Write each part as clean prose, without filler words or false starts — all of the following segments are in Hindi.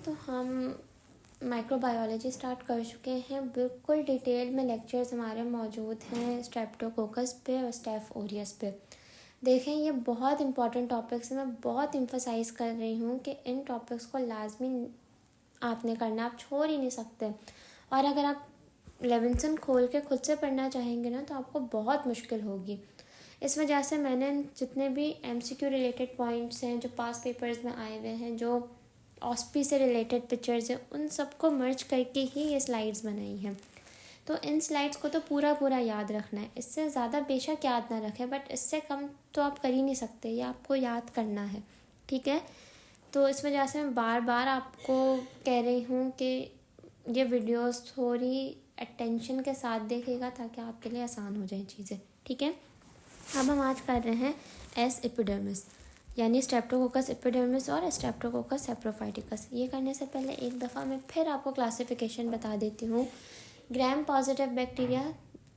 तो हम माइक्रोबायोलॉजी स्टार्ट कर चुके हैं। बिल्कुल डिटेल में लेक्चर्स हमारे मौजूद हैं स्ट्रेप्टोकोकस पे और स्टेफ ओरियस पे। देखें, ये बहुत इंपॉर्टेंट टॉपिक्स हैं। मैं बहुत एम्फसाइज़ कर रही हूँ कि इन टॉपिक्स को लाजमी आपने करना, आप छोड़ ही नहीं सकते। और अगर आप लेविंसन खोल के खुद से पढ़ना चाहेंगे ना, तो आपको बहुत मुश्किल होगी। इस वजह से मैंने जितने भी MCQ रिलेटेड पॉइंट्स हैं जो पास पेपर्स में आए हुए हैं, जो ऑस्पी से रिलेटेड पिक्चर्स हैं, उन सबको मर्ज करके ही ये स्लाइड्स बनाई हैं। तो इन स्लाइड्स को तो पूरा याद रखना है। इससे ज़्यादा बेशक याद ना रखें, बट इससे कम तो आप कर ही नहीं सकते। ये आपको याद करना है, ठीक है। तो इस वजह से मैं बार बार आपको कह रही हूँ कि ये वीडियोस थोड़ी अटेंशन के साथ देखिएगा ताकि आपके लिए आसान हो जाए चीज़ें, ठीक है। अब हम आज कर रहे हैं एस एपिडर्मिस, यानी स्ट्रेप्टोकोकस एपिडर्मिस और स्ट्रेप्टोकोकस सेप्रोफाइटिकस। ये करने से पहले एक दफ़ा मैं फिर आपको क्लासिफिकेशन बता देती हूँ। ग्राम पॉजिटिव बैक्टीरिया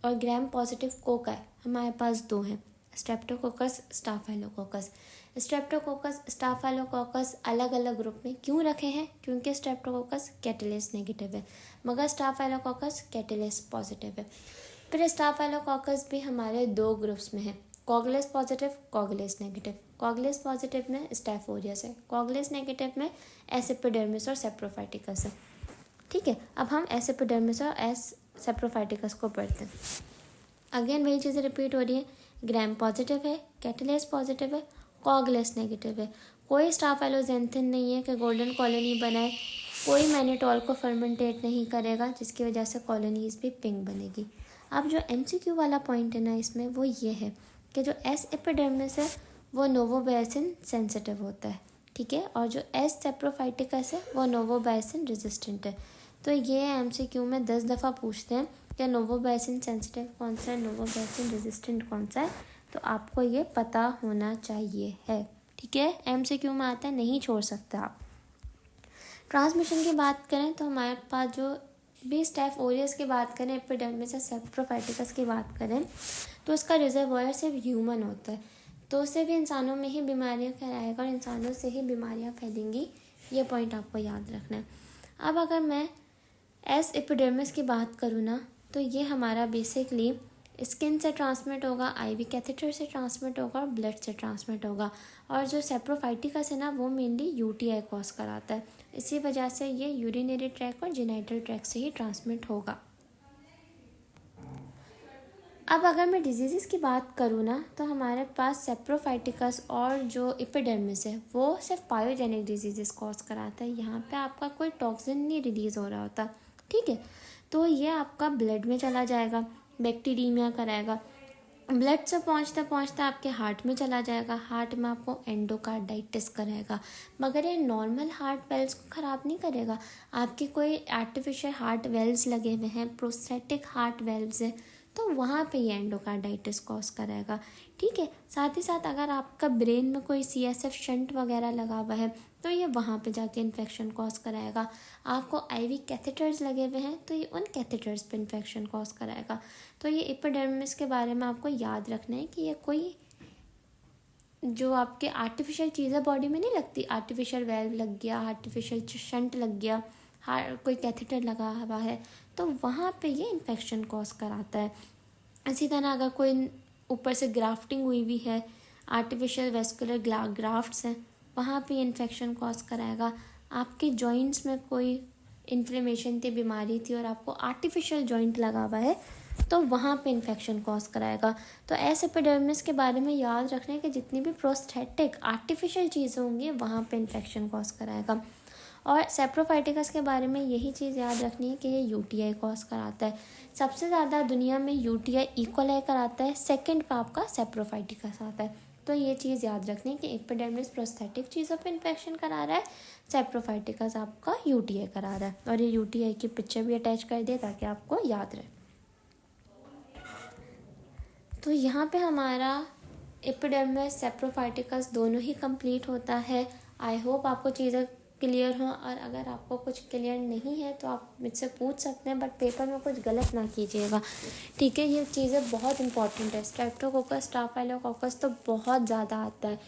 और ग्राम पॉजिटिव कोका हमारे पास दो हैं, स्ट्रेप्टोकोकस स्टाफाइलोकोकस। स्ट्रेप्टोकोकस स्टाफाइलोकोकस अलग अलग ग्रुप में क्यों रखे हैं? क्योंकि स्ट्रेप्टोकोकस कैटेलेस नेगेटिव है, मगर स्टाफाइलोकोकस कैटेलेस पॉजिटिव है। फिर स्टाफाइलोकोकस भी हमारे दो ग्रुप्स में है, कॉगलेस पॉजिटिव, कॉगलेस नेगेटिव। कॉगलेस पॉजिटिव में स्टेफ ओरियस है, कॉगलेस नेगेटिव में एस एपिडर्मिस और सेप्रोफाइटिकस है, ठीक है। अब हम एस एपिडर्मिस और एस सेप्रोफाइटिकस को पढ़ते हैं। अगेन वही चीज़ें रिपीट हो रही है। ग्राम पॉजिटिव है, कैटेलेस पॉजिटिव है, कॉगलेस नेगेटिव है। कोई स्टाफाइलोजेंथिन नहीं है कि गोल्डन कॉलोनी बनाए, कोई मैनिटॉल को फर्मेंटेट नहीं करेगा जिसकी वजह से कॉलोनीज भी पिंक बनेगी। अब जो MCQ वाला पॉइंट है ना इसमें, वो ये है कि जो एस एपिडर्मिस है वो नोवोबायसिन सेंसिटिव होता है, ठीक है, और जो एस सेप्रोफाइटिकस है वो नोवोबायसिन रेजिस्टेंट है। तो ये MCQ में 10 दफ़ा पूछते हैं कि नोवोबायसिन सेंसिटिव कौन सा है, नोवोबायसिन रेजिस्टेंट कौन सा है, तो आपको ये पता होना चाहिए है, ठीक है। MCQ में आता है, नहीं छोड़ सकते आप। ट्रांसमिशन की बात करें तो हमारे पास जो भी स्टेफ ओरियस की बात करें, एपिडर्मिस या सेप्रोफाइटिकस की बात करें, तो इसका रिजर्वॉयर सिर्फ ह्यूमन होता है, तो उससे भी इंसानों में ही बीमारियां फैलाएगा और इंसानों से ही बीमारियां फैलेंगी। ये पॉइंट आपको याद रखना है। अब अगर मैं एस एपिडर्मिस की बात करूँ ना, तो ये हमारा बेसिकली स्किन से ट्रांसमिट होगा, IV कैथेटर से ट्रांसमिट होगा और ब्लड से ट्रांसमिट होगा। और जो सेप्रोफाइटिकस है ना, वो मेनली UTI कॉज कराता है। इसी वजह से ये यूरिनरी ट्रैक और जेनिटल ट्रैक से ही ट्रांसमिट होगा। अब अगर मैं डिजीज़ की बात करूँ ना, तो हमारे पास सेप्रोफाइटिकस और जो एपिडर्मिस है वो सिर्फ पायोजेनिक डिजीज़ कॉज कराता है। यहाँ पे आपका कोई टॉक्सिन नहीं रिलीज़ हो रहा होता, ठीक है। तो ये आपका ब्लड में चला जाएगा, बैक्टीरिया कराएगा, ब्लड से पहुँचते पहुँचते आपके हार्ट में चला जाएगा, हार्ट में आपको एंडोकार्डाइटिस कराएगा। मगर ये नॉर्मल हार्ट वेल्स को ख़राब नहीं करेगा। आपके कोई आर्टिफिशियल हार्ट वेल्स लगे हुए हैं, प्रोस्थेटिक हार्ट वेल्स हैं, तो वहाँ पे ये एंडोकार्डाइटिस कॉज कराएगा, ठीक है। साथ ही साथ अगर आपका ब्रेन में कोई CSF शंट वगैरह लगा हुआ है, तो ये वहाँ पे जाके इन्फेक्शन कॉज कराएगा। आपको IV कैथेटर्स लगे हुए हैं, तो ये उन कैथेटर्स पे इन्फेक्शन कॉज कराएगा। तो ये एपिडर्मिस के बारे में आपको याद रखना है कि ये कोई जो आपके आर्टिफिशियल चीज़ें बॉडी में नहीं लगती, आर्टिफिशियल वेल्व लग गया, आर्टिफिशियल शंट लग गया, कोई कैथेटर लगा हुआ है, तो वहाँ पे ये इन्फेक्शन कॉज कराता है। इसी तरह अगर कोई ऊपर से ग्राफ्टिंग हुई भी है, आर्टिफिशियल वेस्कुलर ग्राफ्ट्स हैं, वहाँ पे इन्फेक्शन कॉज कराएगा। आपके जॉइंट्स में कोई इन्फ्लेमेशन थी, बीमारी थी और आपको आर्टिफिशियल जॉइंट लगा हुआ है, तो वहाँ पे इन्फेक्शन कॉज कराएगा। तो एस एपिडर्मिस के बारे में याद रखना है कि जितनी भी प्रोस्थेटिक आर्टिफिशियल चीज़ें होंगी वहाँ पे इन्फेक्शन कॉज कराएगा। और सेप्रोफाइटिकस के बारे में यही चीज़ याद रखनी है कि ये UTI कॉज कराता है। सबसे ज़्यादा दुनिया में UTI इकोलाई कराता है, सेकंड पे आपका सेप्रोफाइटिकस आता है। तो ये चीज़ याद रखनी है कि एपिडर्मिस प्रोस्थेटिक चीज़ों पे इन्फेक्शन करा रहा है, सेप्रोफाइटिकस आपका UTI करा रहा है। और ये UTI की पिक्चर भी अटैच कर दिया ताकि आपको याद रहे। तो यहाँ पे हमारा एपिडर्मिस सेप्रोफाइटिकस दोनों ही कंप्लीट होता है। आई होप आपको चीज़ें क्लियर हो, और अगर आपको कुछ क्लियर नहीं है तो आप मुझसे पूछ सकते हैं, बट पेपर में कुछ गलत ना कीजिएगा, ठीक है। ये चीज़ें बहुत इंपॉर्टेंट है। स्ट्रेप्टोकोकस स्टाफाइलोकोकस तो बहुत ज़्यादा आता है,